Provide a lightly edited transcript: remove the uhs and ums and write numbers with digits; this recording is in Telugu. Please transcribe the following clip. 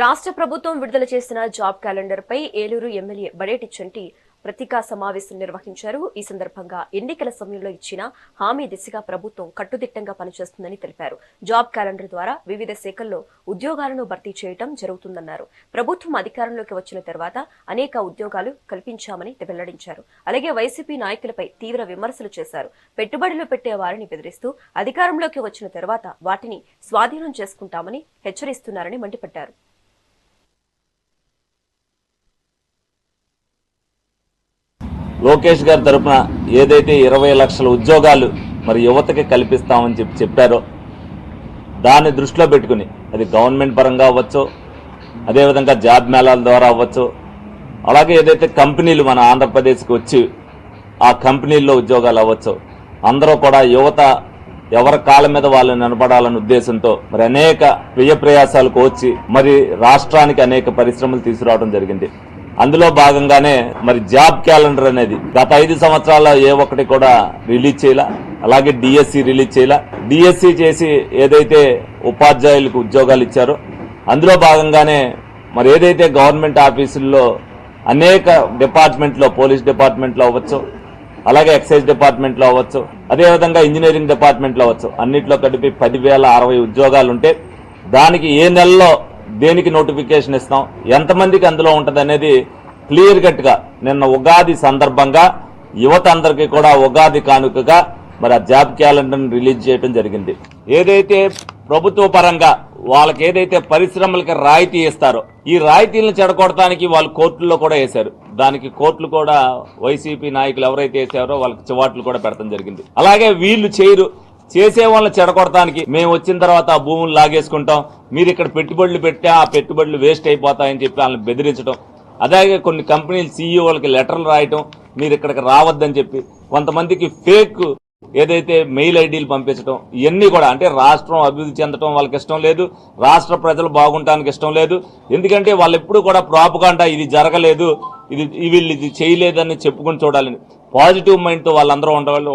రాష్ట్ర ప్రభుత్వం విడుదల చేసిన జాబ్ క్యాలెండర్ పై ఏలూరు ఎమ్మెల్యే బడేటి చంటి పత్రికా సమావేశం నిర్వహించారు. ఈ సందర్భంగా ఎన్నికల సమయంలో ఇచ్చిన హామీ దిశగా ప్రభుత్వం కట్టుదిట్టంగా పనిచేస్తుందని తెలిపారు. జాబ్ క్యాలెండర్ ద్వారా వివిధ శాఖల్లో ఉద్యోగాలను భర్తీ చేయడం జరుగుతుందన్నారు. ప్రభుత్వం అధికారంలోకి వచ్చిన తర్వాత అనేక ఉద్యోగాలు కల్పించామని వెల్లడించారు. అలాగే వైసీపీ నాయకులపై తీవ్ర విమర్శలు చేశారు. పెట్టుబడులు పెట్టే వారిని బెదిరిస్తూ అధికారంలోకి వచ్చిన తర్వాత వాటిని స్వాధీనం చేసుకుంటామని హెచ్చరిస్తున్నారని మండిపడ్డారు. లోకేష్ గారి తరఫున ఏదైతే 20 లక్షల ఉద్యోగాలు మరి యువతకి కల్పిస్తామని చెప్పారో దాన్ని దృష్టిలో పెట్టుకుని అది గవర్నమెంట్ పరంగా అవ్వచ్చు, అదేవిధంగా జాబ్ మేళాల ద్వారా అవ్వచ్చు, అలాగే ఏదైతే కంపెనీలు మన ఆంధ్రప్రదేశ్కి వచ్చి ఆ కంపెనీల్లో ఉద్యోగాలు అవ్వచ్చు, అందరూ కూడా యువత ఎవరి కాళ్ళ మీద వాళ్ళు నిలబడాలనే ఉద్దేశంతో మరి అనేక వ్యయ ప్రయాసాలకు వచ్చి మరి రాష్ట్రానికి అనేక పరిశ్రమలు తీసుకురావడం జరిగింది. అందులో భాగంగానే మరి జాబ్ క్యాలెండర్ అనేది గత 5 సంవత్సరాల్లో ఏ ఒక్కటి కూడా రిలీజ్ చేయాల, అలాగే డిఎస్సి రిలీజ్ చేయాల. డిఎస్సి చేసి ఏదైతే ఉపాధ్యాయులకు ఉద్యోగాలు ఇచ్చారో అందులో భాగంగానే మరి ఏదైతే గవర్నమెంట్ ఆఫీసుల్లో అనేక డిపార్ట్మెంట్లో, పోలీస్ డిపార్ట్మెంట్లో అవ్వచ్చు, అలాగే ఎక్సైజ్ డిపార్ట్మెంట్లో అవ్వచ్చు, అదేవిధంగా ఇంజనీరింగ్ డిపార్ట్మెంట్లో అవ్వచ్చు, అన్నిట్లో కలిపి 10,060 ఉద్యోగాలు ఉంటే దానికి ఏ నెలలో దేనికి నోటిఫికేషన్ ఇస్తాం, ఎంతమందికి అందులో ఉంటుంది అనేది క్లియర్ కట్ గా నిన్న ఉగాది సందర్భంగా యువత అందరికీ కూడా ఉగాది కానుకగా మరి ఆ జాబ్ క్యాలెండర్ రిలీజ్ చేయడం జరిగింది. ఏదైతే ప్రభుత్వ పరంగా వాళ్ళకి ఏదైతే పరిశ్రమలకి రాయితీ ఇస్తారో ఈ రాయితీలను చెడగొడటానికి వాళ్ళు కోర్టుల్లో కూడా వేశారు. దానికి కోర్టులు కూడా వైసీపీ నాయకులు ఎవరైతే వేసారో వాళ్ళకి చివాట్లు కూడా పెడతాం జరిగింది. అలాగే వీళ్ళు చేయరు, చేసే వాళ్ళని చెడగొడటానికి మేము వచ్చిన తర్వాత ఆ భూములు లాగేసుకుంటాం, మీరు ఇక్కడ పెట్టుబడులు పెట్టా ఆ పెట్టుబడులు వేస్ట్ అయిపోతాయని చెప్పి వాళ్ళని బెదిరించడం, అలాగే కొన్ని కంపెనీలు సీఈఓలకి లెటర్లు రాయటం, మీరు ఇక్కడికి రావద్దని చెప్పి కొంతమందికి ఫేక్ ఏదైతే మెయిల్ ఐడీలు పంపించడం, ఇవన్నీ కూడా అంటే రాష్ట్రం అభివృద్ధి చెందడం వాళ్ళకి ఇష్టం లేదు, రాష్ట్ర ప్రజలు బాగుండటానికి ఇష్టం లేదు. ఎందుకంటే వాళ్ళు ఎప్పుడు కూడా ప్రాపగాండా ఇది జరగలేదు, వీళ్ళు ఇది చేయలేదని చెప్పుకొని చూడాలని పాజిటివ్ మైండ్తో వాళ్ళందరూ ఉండవాలి.